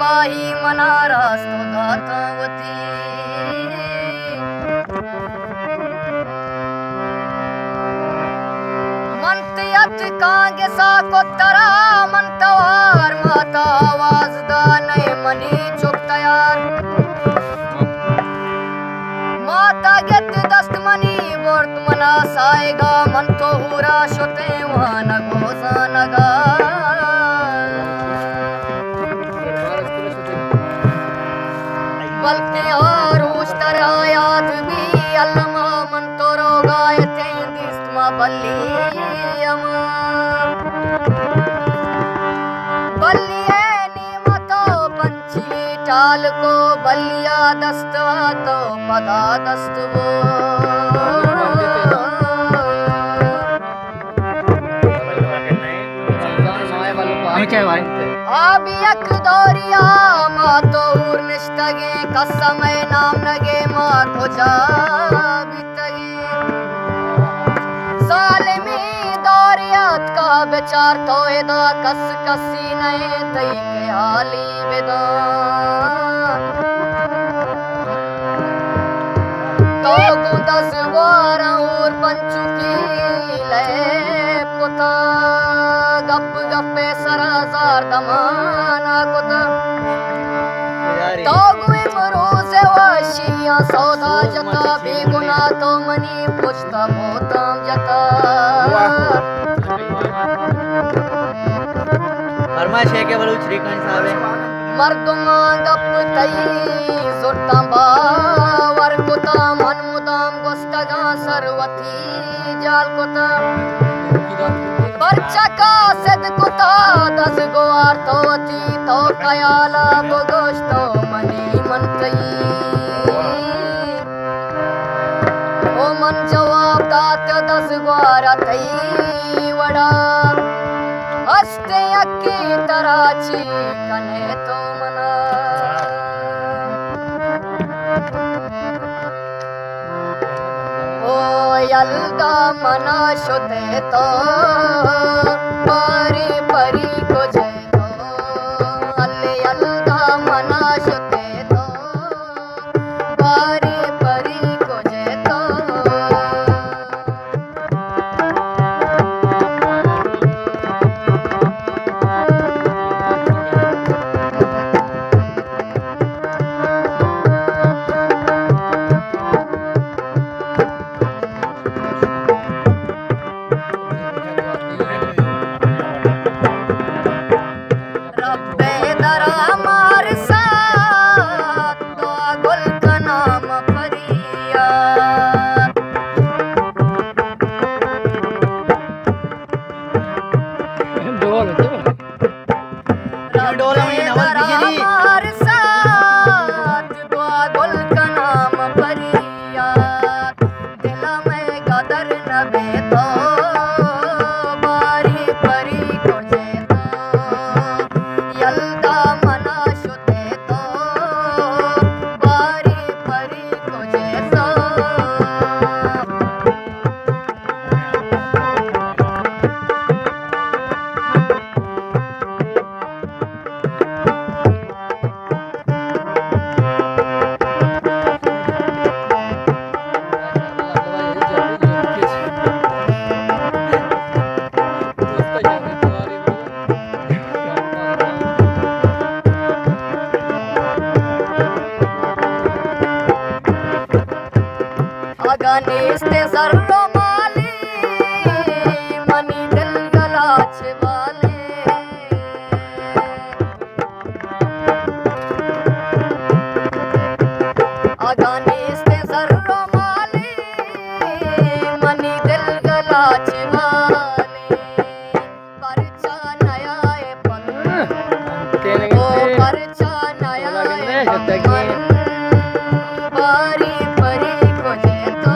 पाही मना रास्तो धातावती मंतियत कांगे सा को तरा मंतवार माता आवाज दा नए मनी चुक तैयार माता गेत दस्त मनी वर्त मना साएगा मन तो हुरा शोते वहां नगो सा नगा बल्कि और उस तरह याद भी अल्लामा मन तो रोगाए तेंदिस्मा बल्लियम बल्लिए नीमतो पंछी टाल को बल्लिया दस्तवा तो पदा दस्तवो अब यक दौरिया मा तो उर निष्ठगे कसमय नाम नगे मा को जा बितगे सालमी दौरियात का बेचार तो एदा कस कसी नए तई के हाली बेदा तो गुदस वारा और पंचुकी ले पुता गप गप्पे सराजार दमाना कुता तो गुए मरोजे वशिया सौदा जता बेगुना तो मनी पुछता मोताम जता फरमाइश है के बलू श्रीकांत साहब मर्दुमा गप तई सुरता बावर कुता मन मुदाम गोस्तगा सरवती जाल कुता परचका सद कुता दस गोआर तो अती तो कयाला बगोश तो मनी मंतई ओ मन जवाब दात दस गोआर तई वड़ा हस्ते अक्की तराची कने तो मना ओ यल्दा मना शुते तो परी परी को जय तो अल्ले यल्दा मना शुते तो परी परी को जय तो निस्ते सर्रो माली मनी दिल गलाच वाले आगा निस्ते सर्रो माली मनी दिल गलाच वाले परचा नया है पल ओ परचा नया है पल बारी परी को जे तो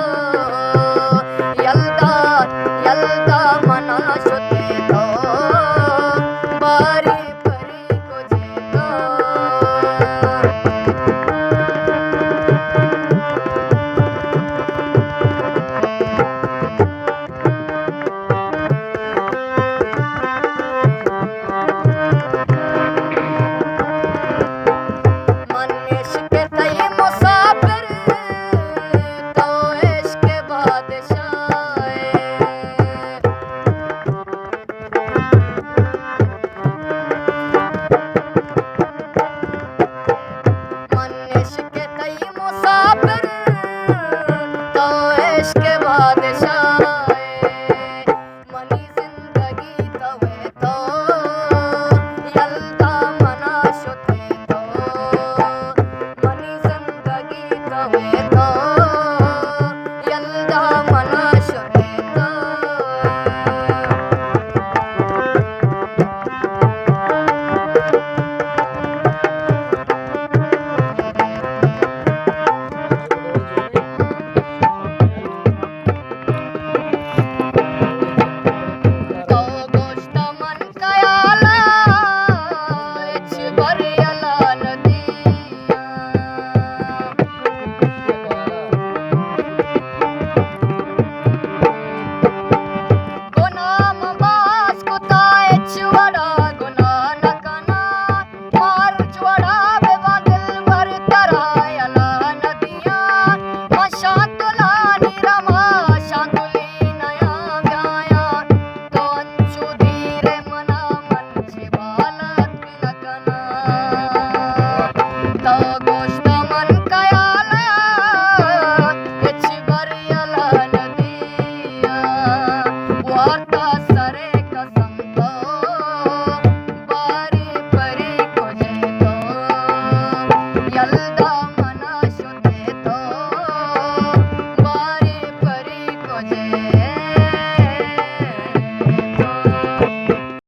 तुझे